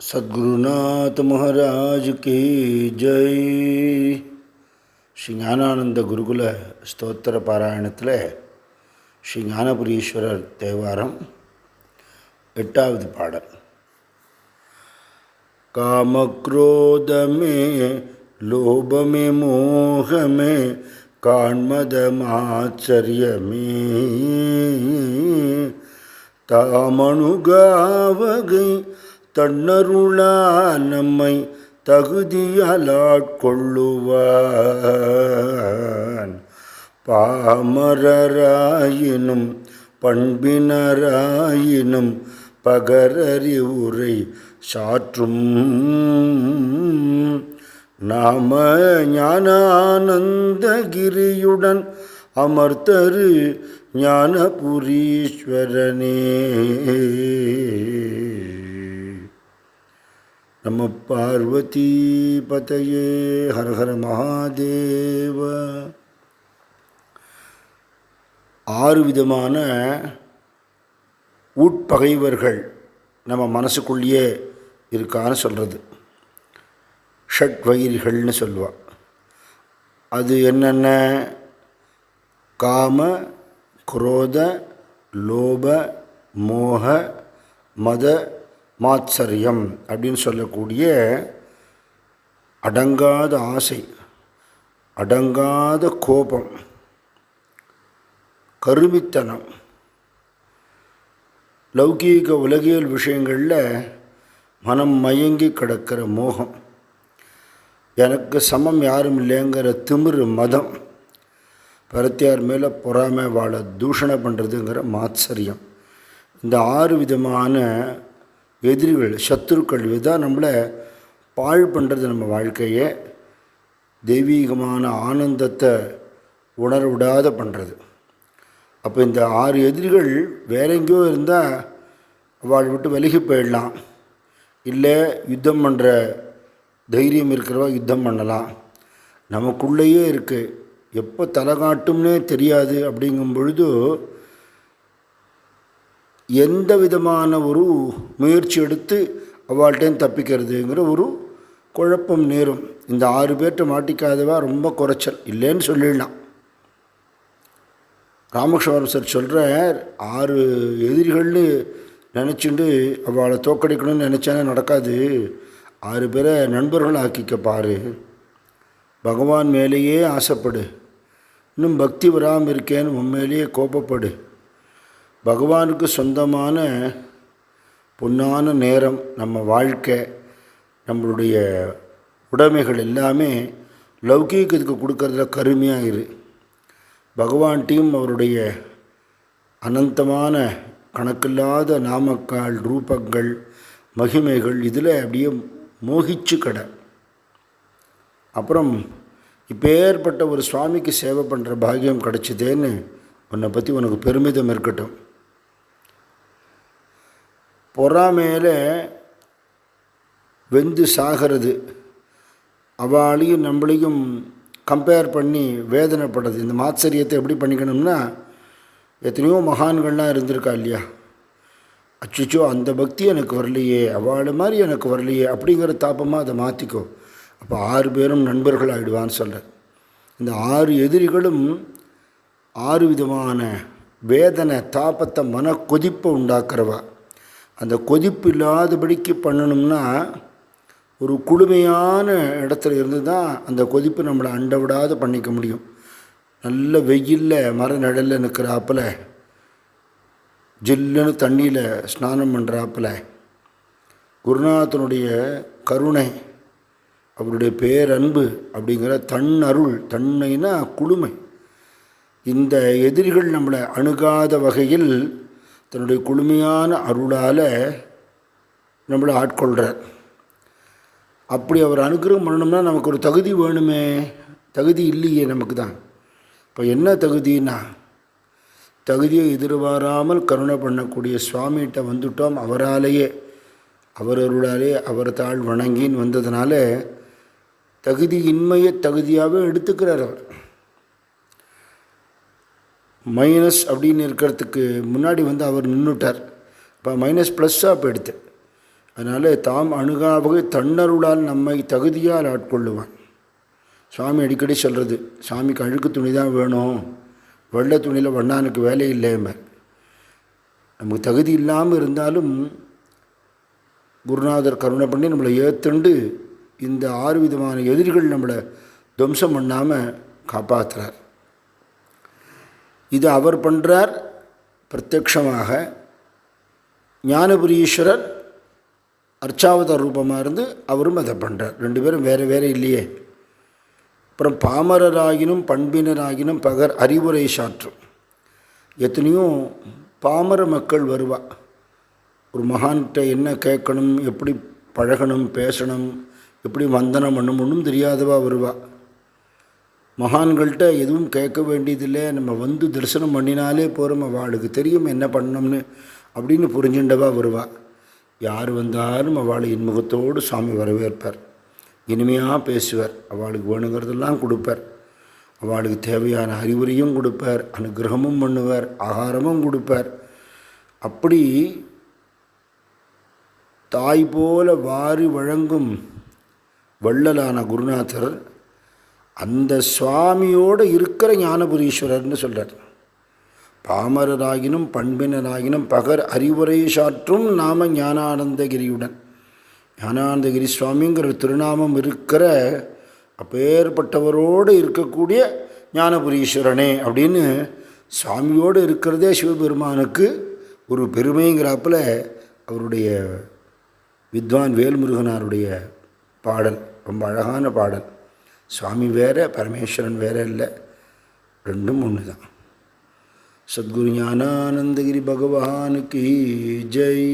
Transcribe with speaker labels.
Speaker 1: சத்குருநாத் மகாராஜ் கி ஜெய். ஸ்ரீ ஞானானந்த குருகுல ஸ்தோத்திர பாராயணத்தில் ஸ்ரீ ஞானபுரீஸ்வரர் தேவாரம் 8வது பாடல். காமக்ரோதமே லோபமே மோகமே காண்மதமாச்சரியமே தாமணுகாவகை தன்னருளால் நம்மை தகுதியாலாட்கொள்ளுவான். பாமரராயினும் பண்பினராயினும் பகரறிவுரை சாற்றும் நாம ஞானானந்தகிரியுடன் அமர்த்தரு ஞானபுரீஸ்வரனே. நம பார்வதி பதயே ஹர ஹர மகாதேவ. 6 விதமான உட்பகைவர்கள் நம்ம மனசுக்குள்ளேயே இருக்கான்னு சொல்கிறது. ஷட்வைரிகள்னு சொல்லுவாள். அது என்னென்ன? காம, குரோத, லோப, மோக, மத, மாத்சரியம் அப்படின்னு சொல்லக்கூடிய அடங்காத ஆசை, அடங்காத கோபம், கருமித்தனம், லௌகீக உலகியல் விஷயங்களில் மனம் மயங்கி கிடக்கிற மோகம், எனக்கு சமம் யாரும் இல்லைங்கிற திமிரு மதம், பரத்தியார் மேலே பொறாமை வாழ தூஷணை பண்ணுறதுங்கிற மாத்சரியம். இந்த 6 விதமான எதிரிகள், சத்துருக்கள், இதுதான் நம்மளை பாழ் பண்ணுறது. நம்ம வாழ்க்கையை தெய்வீகமான ஆனந்தத்தை உணர விடாத பண்ணுறது. அப்போ இந்த 6 எதிரிகள் வேற எங்கேயோ இருந்தால் அவள் விட்டு விலகி போயிடலாம். இல்லை யுத்தம் பண்ணுற தைரியம் இருக்கிறவா யுத்தம் பண்ணலாம். நமக்குள்ளேயே இருக்குது, எப்போ தலை காட்டும்னே தெரியாது. அப்படிங்கும் பொழுது எந்த விதமான ஒரு முயற்சி எடுத்து அவள்கிட்டையும் தப்பிக்கிறதுங்கிற ஒரு குழப்பம் நேரும். இந்த 6 பேர்கிட்ட மாட்டிக்காதவா ரொம்ப குறைச்சல், இல்லைன்னு சொல்லிடலாம். ராமகிருஷ்ணர் சொல்கிறார், 6 எதிரிகள்னு நினச்சிட்டு அவளை தோக்கடிக்கணும்னு நினச்சானே நடக்காது. 6 பேரை நண்பர்கள் ஆக்கிக்க பாரு. பகவான் மேலேயே ஆசைப்படு. இன்னும் பக்தி வராமல் இருக்கேன்னு உண்மையிலேயே கோபப்படு. பகவானுக்கு சொந்தமான பொன்னான நேரம், நம்ம வாழ்க்கை, நம்மளுடைய உடைமைகள் எல்லாமே லௌகீகத்துக்கு கொடுக்கறதுல கருமையாக இரு. பகவான்கிட்டையும் அவருடைய அனந்தமான கணக்கில்லாத நாமக்கால், ரூபங்கள், மகிமைகள், இதில் அப்படியே மோகிச்சு கடை. அப்புறம் இப்போ ஏற்பட்ட ஒரு சுவாமிக்கு சேவை பண்ணுற பாக்கியம் கிடச்சிதேன்னு உன்னை பற்றி உனக்கு பெருமிதம் இருக்கட்டும். பொறாமையில் வெந்து சாகிறது, அவளையும் நம்மளையும் கம்பேர் பண்ணி வேதனைப்படுறது. இந்த மாத்சரியத்தை எப்படி பண்ணிக்கணும்னா, எத்தனையோ மகான்கள்லாம் இருந்திருக்கா இல்லையா, அச்சுச்சோ அந்த பக்தி எனக்கு வரலையே, அவளை மாதிரி எனக்கு வரலையே அப்படிங்கிற தாப்பமாக அதை மாற்றிக்கோ. அப்போ 6 பேரும் நண்பர்கள் ஆகிடுவான்னு சொல்கிறேன். இந்த 6 எதிரிகளும் 6 விதமான வேதனை, தாபத்தை, மன கொதிப்பை உண்டாக்குறவா. அந்த கொதிப்பு இல்லாதபடிக்கு பண்ணணும்னா ஒரு குளுமையான இடத்துல இருந்து தான் அந்த கொதிப்பு நம்மளை அண்ட விடாத பண்ணிக்க முடியும். நல்ல வெயிலில் மர நிழலில் நிற்கிறாப்பில், ஜில்லுன்னு தண்ணியில் ஸ்நானம் பண்ணுறாப்பில், குருநாதனுடைய கருணை, அவருடைய பேரன்பு அப்படிங்கிற தன்னருள், தன்னைனா குளுமை, இந்த எதிரிகள் நம்மளை அணுகாத வகையில் தன்னுடைய குளுமையான அருளால் நம்மளை ஆட்கொள்கிறார். அப்படி அவர் அனுகிரகம் பண்ணணும்னா நமக்கு ஒரு தகுதி வேணுமே. தகுதி இல்லையே நமக்கு தான். இப்போ என்ன தகுதின்னா, தகுதியை எதிர்பாராமல் கருணை பண்ணக்கூடிய சுவாமிகிட்ட வந்துட்டோம். அவராலேயே, அவர் அருளாலே, அவர் தாழ் வணங்கின்னு வந்ததுனால தகுதியின்மையை தகுதியாகவே எடுத்துக்கிறார் அவர். மைனஸ் அப்படின்னு இருக்கிறதுக்கு முன்னாடி அவர் நின்றுட்டார். இப்போ மைனஸ் ப்ளஸ்ஸாக போயிடுது. அதனால் தாம் அணுகாவகை தன்னருளால் நம்மை தகுதியால் ஆட்கொள்ளுவான். சுவாமி அடிக்கடி சொல்கிறது, சாமிக்கு அழுக்கு துணி தான் வேணும், வெள்ளை துணியில் வண்ணானுக்கு வேலை இல்லைமே. நமக்கு தகுதி இல்லாமல் இருந்தாலும் குருநாதர் கருணை பண்ணி நம்மளை ஏற்றுண்டு இந்த 6 விதமான எதிரிகள் நம்மளை துவம்சம் பண்ணாமல் காப்பாற்றுறார். இது அவர் பண்ணுறார் பிரத்யக்ஷமாக. ஞானபுரீஸ்வரர் அர்ச்சாவதார ரூபமாக இருந்து அவரும் அதை பண்ணுறார். 2 பேரும் வேறு வேறு இல்லையே. அப்புறம் பாமரராகினும் பண்பினராகினும் பகர் அறிவுரை சாற்றும். எத்தனையோ பாமர மக்கள் வருவா, ஒரு மகான்கிட்ட என்ன கேட்கணும், எப்படி பழகணும், பேசணும், எப்படி வந்தனம் பண்ணணும் ஒன்றும் தெரியாதவா வருவா. மகான்கள்கிட்ட எதுவும் கேட்க வேண்டியதில்லை, நம்ம வந்து தரிசனம் பண்ணினாலே போகிறோம், அவளுக்கு தெரியும் என்ன பண்ணணும்னு அப்படின்னு புரிஞ்சுண்டவா வருவா. யார் வந்தாலும் அவளை இன்முகத்தோடு சாமி வரவேற்பார், இனிமையாக பேசுவார், அவளுக்கு வேணுங்கிறதெல்லாம் கொடுப்பார், அவளுக்கு தேவையான அறிவுரையும் கொடுப்பார், அனுகிரகமும் பண்ணுவார், ஆகாரமும் கொடுப்பார். அப்படி தாய் போல வாரி வழங்கும் வள்ளலான குருநாதர் அந்த சுவாமியோடு இருக்கிற ஞானபுரீஸ்வரர்னு சொல்கிறார். பாமரராகினும் பண்பினராகினும் பகர் அறிவுரை சாற்றும் நாம ஞானானந்தகிரியுடன். ஞானானந்தகிரி சுவாமிங்கிற திருநாமம் இருக்கிற அப்பேற்பட்டவரோடு இருக்கக்கூடிய ஞானபுரீஸ்வரனே அப்படின்னு சுவாமியோடு இருக்கிறதே சிவபெருமானுக்கு ஒரு பெருமைங்கிறாப்பில் அவருடைய வித்வான் வேல்முருகனாருடைய பாடல் ரொம்ப அழகான பாடல். சுவாமி வேற, பரமேஸ்வரன் வேற இல்லை, ரெண்டும் ஒன்று தான். சத்குரு ஞானானந்தகிரி பகவானுக்கு ஜெய்.